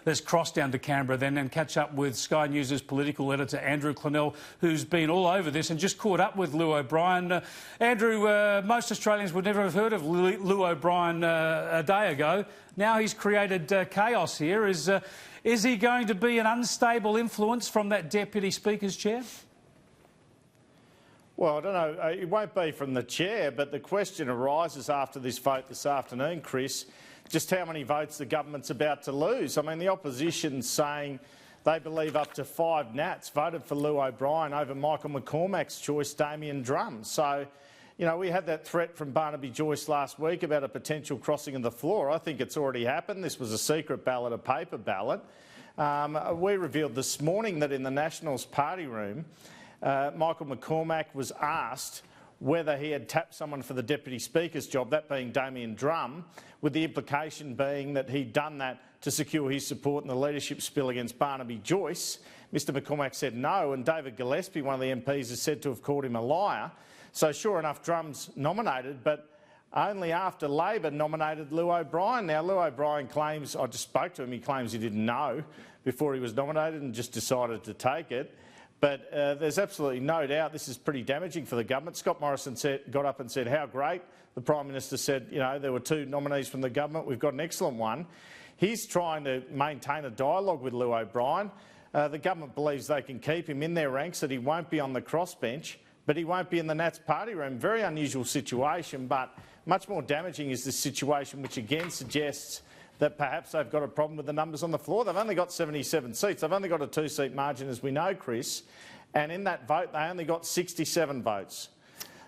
let's cross down to Canberra then and catch up with Sky News' political editor Andrew Clennell, who's been all over this and just caught up with Llew O'Brien. Andrew, most Australians would never have heard of Llew O'Brien a day ago. Now he's created chaos here. Is he going to be an unstable influence from that Deputy Speaker's chair? Well, I don't know. It won't be from the chair, but the question arises after this vote this afternoon, Chris, just how many votes the government's about to lose. I mean, the opposition's saying they believe up to 5 Nats voted for Llew O'Brien over Michael McCormack's choice, Damian Drum. So, you know, we had that threat from Barnaby Joyce last week about a potential crossing of the floor. I think it's already happened. This was a secret ballot, a paper ballot. We revealed this morning that in the Nationals party room, Michael McCormack was asked whether he had tapped someone for the Deputy Speaker's job, that being Damian Drum, with the implication being that he'd done that to secure his support in the leadership spill against Barnaby Joyce. Mr McCormack said no, and David Gillespie, one of the MPs, is said to have called him a liar. So sure enough, Drum's nominated, but only after Labor nominated Llew O'Brien. Now, Llew O'Brien claims, I just spoke to him, he claims he didn't know before he was nominated and just decided to take it. But there's absolutely no doubt this is pretty damaging for the government. Scott Morrison got up and said how great. The Prime Minister said, you know, there were 2 nominees from the government. We've got an excellent one. He's trying to maintain a dialogue with Llew O'Brien. The government believes they can keep him in their ranks, that he won't be on the crossbench, but he won't be in the Nats party room. Very unusual situation, but much more damaging is this situation, which again suggests that perhaps they've got a problem with the numbers on the floor. They've only got 77 seats. They've only got a 2-seat margin, as we know, Chris. And in that vote, they only got 67 votes.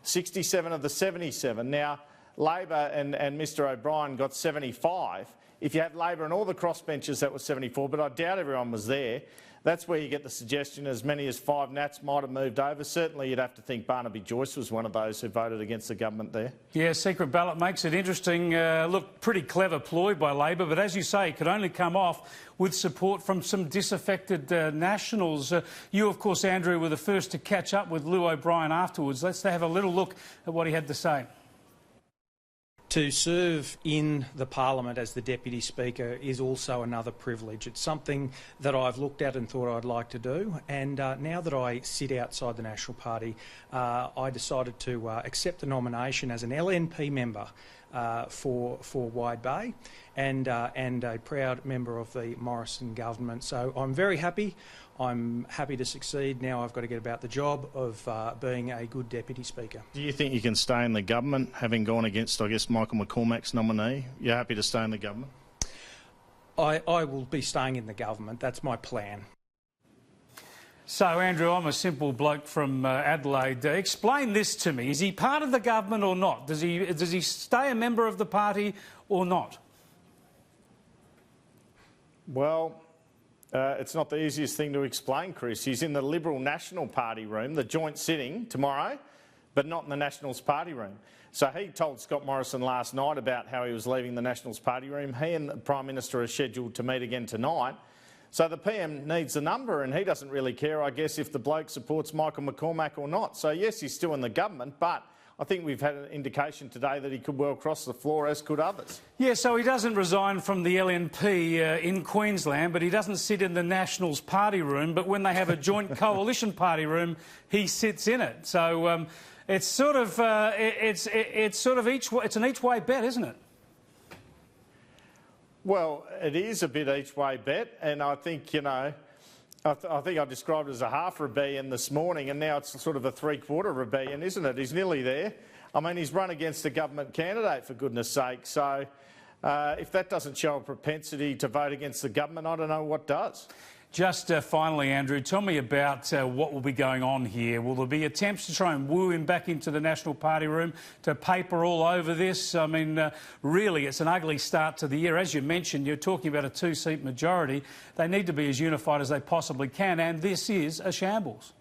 67 of the 77. Now, Labor and Mr O'Brien got 75. If you had Labor and all the crossbenchers, that was 74, but I doubt everyone was there. That's where you get the suggestion as many as 5 Nats might have moved over. Certainly you'd have to think Barnaby Joyce was one of those who voted against the government there. Yeah, secret ballot makes it interesting. Look, pretty clever ploy by Labor, but as you say, it could only come off with support from some disaffected Nationals. You, of course, Andrew, were the first to catch up with Llew O'Brien afterwards. Let's have a little look at what he had to say. To serve in the Parliament as the Deputy Speaker is also another privilege. It's something that I've looked at and thought I'd like to do, and now that I sit outside the National Party, I decided to accept the nomination as an LNP member for Wide Bay and a proud member of the Morrison government. So I'm very happy. I'm happy to succeed. Now I've got to get about the job of being a good Deputy Speaker. Do you think you can stay in the government, having gone against, I guess, Michael McCormack's nominee? You're happy to stay in the government? I will be staying in the government. That's my plan. So, Andrew, I'm a simple bloke from Adelaide. Explain this to me. Is he part of the government or not? Does he stay a member of the party or not? Well, it's not the easiest thing to explain, Chris. He's in the Liberal National Party room, the joint sitting tomorrow, but not in the Nationals Party room. So he told Scott Morrison last night about how he was leaving the Nationals Party room. He and the Prime Minister are scheduled to meet again tonight. So the PM needs the number, and he doesn't really care, I guess, if the bloke supports Michael McCormack or not. So yes, he's still in the government, but I think we've had an indication today that he could well cross the floor, as could others. Yeah, so he doesn't resign from the LNP in Queensland, but he doesn't sit in the Nationals party room. But when they have a joint coalition party room, he sits in it. So it's sort of it's an each way bet, isn't it? Well, it is a bit each way bet, and I think, you know, I think I described it as a half rebellion this morning, and now it's sort of a 3/4 rebellion, isn't it? He's nearly there. I mean, he's run against a government candidate, for goodness sake. So if that doesn't show a propensity to vote against the government, I don't know what does. Just finally, Andrew, tell me about what will be going on here. Will there be attempts to try and woo him back into the National Party room, to paper all over this? I mean, really, it's an ugly start to the year. As you mentioned, you're talking about a 2-seat majority. They need to be as unified as they possibly can, and this is a shambles.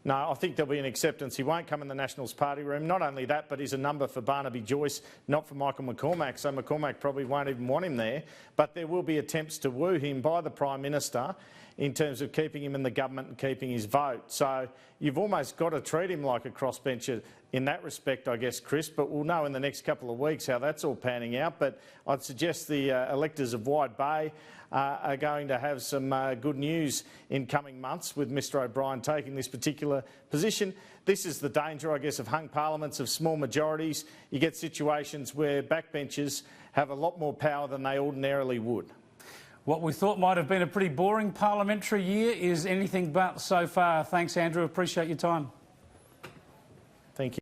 No, I think there'll be an acceptance. He won't come in the Nationals party room. Not only that, but he's a number for Barnaby Joyce, not for Michael McCormack, so McCormack probably won't even want him there. But there will be attempts to woo him by the Prime Minister in terms of keeping him in the government and keeping his vote. So you've almost got to treat him like a crossbencher. in that respect, I guess, Chris, but we'll know in the next couple of weeks how that's all panning out. But I'd suggest the electors of Wide Bay are going to have some good news in coming months with Mr O'Brien taking this particular position. This is the danger, I guess, of hung parliaments, of small majorities. You get situations where backbenchers have a lot more power than they ordinarily would. What we thought might have been a pretty boring parliamentary year is anything but so far. Thanks, Andrew. Appreciate your time.